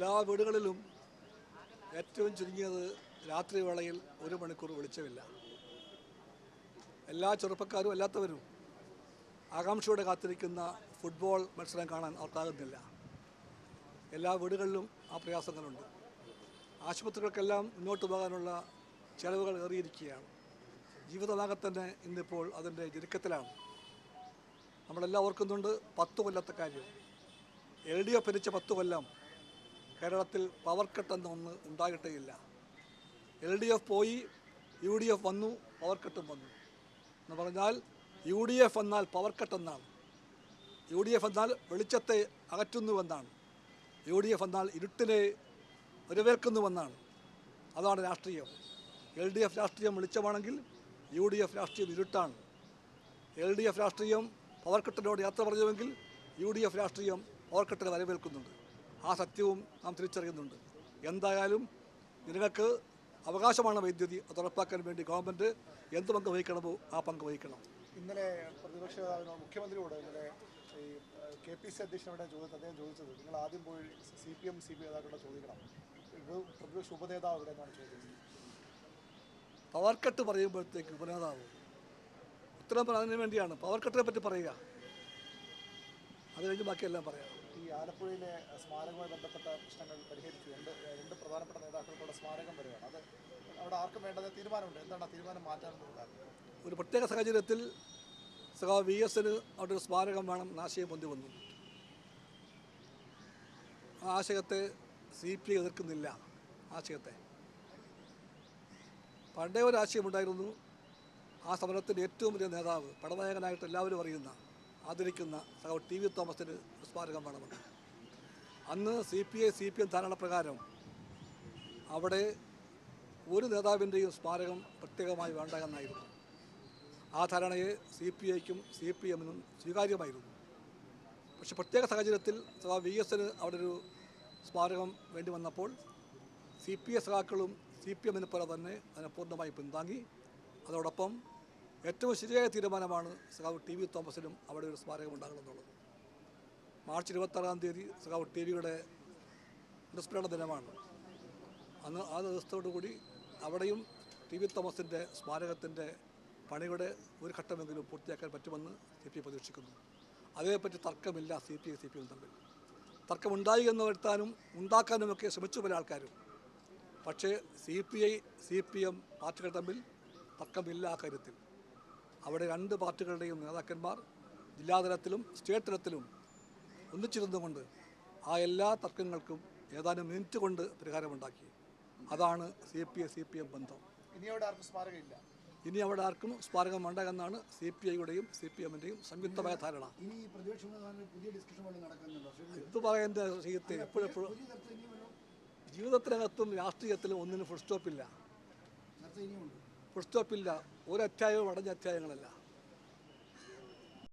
എല്ലാ വീടുകളിലും ഏറ്റവും ചുരുങ്ങിയത് രാത്രി വേളയിൽ 1 മണിക്കൂർ വെളിച്ചമില്ല. എല്ലാ ചെറുപ്പക്കാരും അല്ലാത്തവരും ആകാംക്ഷയോടെ കാത്തിരിക്കുന്ന ഫുട്ബോൾ മത്സരം കാണാൻ അവർക്കാകുന്നില്ല. എല്ലാ വീടുകളിലും ആ പ്രയാസങ്ങളുണ്ട്. ആശുപത്രികൾക്കെല്ലാം മുന്നോട്ട് പോകാനുള്ള ചെലവുകൾ ഏറിയിരിക്കുകയാണ്. ജീവിതമാകെ തന്നെ ഇന്നിപ്പോൾ അതിൻ്റെ ഞെരുക്കത്തിലാണ്. നമ്മളെല്ലാം ഓർക്കുന്നുണ്ട് 10 കൊല്ലത്തെ കാര്യം. LDF ഭരിച്ച 10 കൊല്ലം കേരളത്തിൽ പവർ കട്ട് എന്നൊന്ന് ഉണ്ടായിട്ടേയില്ല. LDF പോയി, UDF വന്നു, പവർ കട്ടും വന്നു എന്ന് പറഞ്ഞാൽ UDF എന്നാൽ പവർ കട്ട് എന്നാണ്. UDF എന്നാൽ വെളിച്ചത്തെ അകറ്റുന്നുവെന്നാണ്. UDF എന്നാൽ ഇരുട്ടിനെ വരവേൽക്കുന്നുവെന്നാണ്. അതാണ് രാഷ്ട്രീയം. LDF രാഷ്ട്രീയം വെളിച്ചമാണെങ്കിൽ UDF രാഷ്ട്രീയം ഇരുട്ടാണ്. LDF രാഷ്ട്രീയം പവർ കട്ടിനോട് യാത്ര പറഞ്ഞുവെങ്കിൽ UDF രാഷ്ട്രീയം പവർ കട്ടിനെ വരവേൽക്കുന്നുണ്ട്. ആ സത്യവും നാം തിരിച്ചറിയുന്നുണ്ട്. എന്തായാലും ജനങ്ങൾക്ക് അവകാശമാണ് വൈദ്യുതി. അത് ഉറപ്പാക്കാൻ വേണ്ടി ഗവൺമെൻറ് എന്ത് പങ്ക് വഹിക്കണമോ ആ പങ്ക് വഹിക്കണം. ഇന്നലെ പ്രതിപക്ഷ മുഖ്യമന്ത്രിയോട് ഇന്നലെ ഈ KPC അധ്യക്ഷനോട് അദ്ദേഹം ചോദിച്ചത്, നിങ്ങൾ ആദ്യം പോയി CPM നേതാക്കളോട് ചോദിക്കണം, പ്രതിപക്ഷ ഉപനേതാവ് ഇവിടെ എന്നാണ് ചോദിച്ചത്. പവർ കട്ട് പറയുമ്പോഴത്തേക്ക് ഉപനേതാവ് ഉത്തരം പറയാൻ വേണ്ടിയാണ് പവർ കട്ടിനെ പറ്റി പറയുക. അത് കഴിഞ്ഞ് ബാക്കിയെല്ലാം പറയാം. ഈ ആലപ്പുഴയിലെ സ്മാരകവുമായി ബന്ധപ്പെട്ട പ്രശ്നങ്ങൾ പരിഹരിച്ചു. രണ്ട് പ്രധാനപ്പെട്ട നേതാക്കൾക്കുള്ള സ്മാരകം വരികയാണ്. അത് അവിടെ ആർക്കും വേണ്ടത് തീരുമാനമുണ്ട്. എന്താണ് ആ തീരുമാനം മാറ്റാനുള്ള കാരണം? ഒരു പ്രത്യേക സാഹചര്യത്തിൽ സഖാവ് VS-ന് അവിടെ ഒരു സ്മാരകം വേണം ആശയം പൊന്തി വന്നു. ആ ആശയത്തെ CPI എതിർക്കുന്നില്ല. ആശയത്തെ പണ്ടേ ഒരു ആശയമുണ്ടായിരുന്നു. ആ സമരത്തിൻ്റെ ഏറ്റവും വലിയ നേതാവ്, പടനായകനായിട്ട് എല്ലാവരും അറിയുന്ന ആദരിക്കുന്ന സഖാവ് TV തോമസിന് സ്മാരകം വേണമെന്ന്. അന്ന് CPI CPM ധാരണ പ്രകാരം അവിടെ ഒരു നേതാവിൻ്റെയും സ്മാരകം പ്രത്യേകമായി വേണ്ട എന്നായിരുന്നു. ആ ധാരണയെ CPIക്കും CPM-നും സ്വീകാര്യമായിരുന്നു. പക്ഷെ പ്രത്യേക സാഹചര്യത്തിൽ സഖാവ് VS-ന് അവിടെ ഒരു സ്മാരകം വേണ്ടി വന്നപ്പോൾ CPI സഖാക്കളും CPM-നെ പോലെ തന്നെ അതിനെ പൂർണ്ണമായി പിന്താങ്ങി. അതോടൊപ്പം ഏറ്റവും ശരിയായ തീരുമാനമാണ് സഖാവ് TV തോമസിനും അവിടെ ഒരു സ്മാരകം ഉണ്ടാകണമെന്നുള്ളത്. മാർച്ച് 26-ാം തീയതി സഖാവ് TVയുടെ അനുസ്മരണ ദിനമാണ്. അന്ന് ആ ദിവസത്തോടുകൂടി അവിടെയും TV തോമസിൻ്റെ സ്മാരകത്തിൻ്റെ പണിയുടെ ഒരു ഘട്ടമെങ്കിലും പൂർത്തിയാക്കാൻ പറ്റുമെന്ന് CPI പ്രതീക്ഷിക്കുന്നു. അതേപ്പറ്റി തർക്കമില്ല CPI CPM തമ്മിൽ. തർക്കമുണ്ടായി എന്ന് വരുത്താനും ഉണ്ടാക്കാനുമൊക്കെ ശ്രമിച്ചു പല ആൾക്കാരും. പക്ഷേ CPI CPM പാർട്ടികൾ തമ്മിൽ തർക്കമില്ല ആ കാര്യത്തിൽ. അവിടെ രണ്ട് പാർട്ടികളുടെയും നേതാക്കന്മാർ ജില്ലാതലത്തിലും സ്റ്റേറ്റ് തലത്തിലും ഒന്നിച്ചിരുന്നുകൊണ്ട് ആ എല്ലാ തർക്കങ്ങൾക്കും ഏതാനും മിനിറ്റ് കൊണ്ട് പരിഹാരമുണ്ടാക്കി. അതാണ് CPI CPM ബന്ധം. ഇനി അവിടെ ആർക്കും സ്മാരകമില്ല. ഇനി അവിടെ ആർക്കും സ്മാരകം വേണ്ട എന്നാണ് CPIയുടെയും CPM-ൻ്റെയും സംയുക്തമായ ധാരണ. ഇത് പറയേണ്ട വിഷയത്തെ എപ്പോഴെപ്പോഴും ജീവിതത്തിനകത്തും രാഷ്ട്രീയത്തിലും ഒന്നിനും ഫുൾ സ്റ്റോപ്പില്ല. ഫുൾ സ്റ്റോപ്പില്ല. ഒരു അധ്യായവും അടഞ്ഞ അധ്യായങ്ങളല്ല.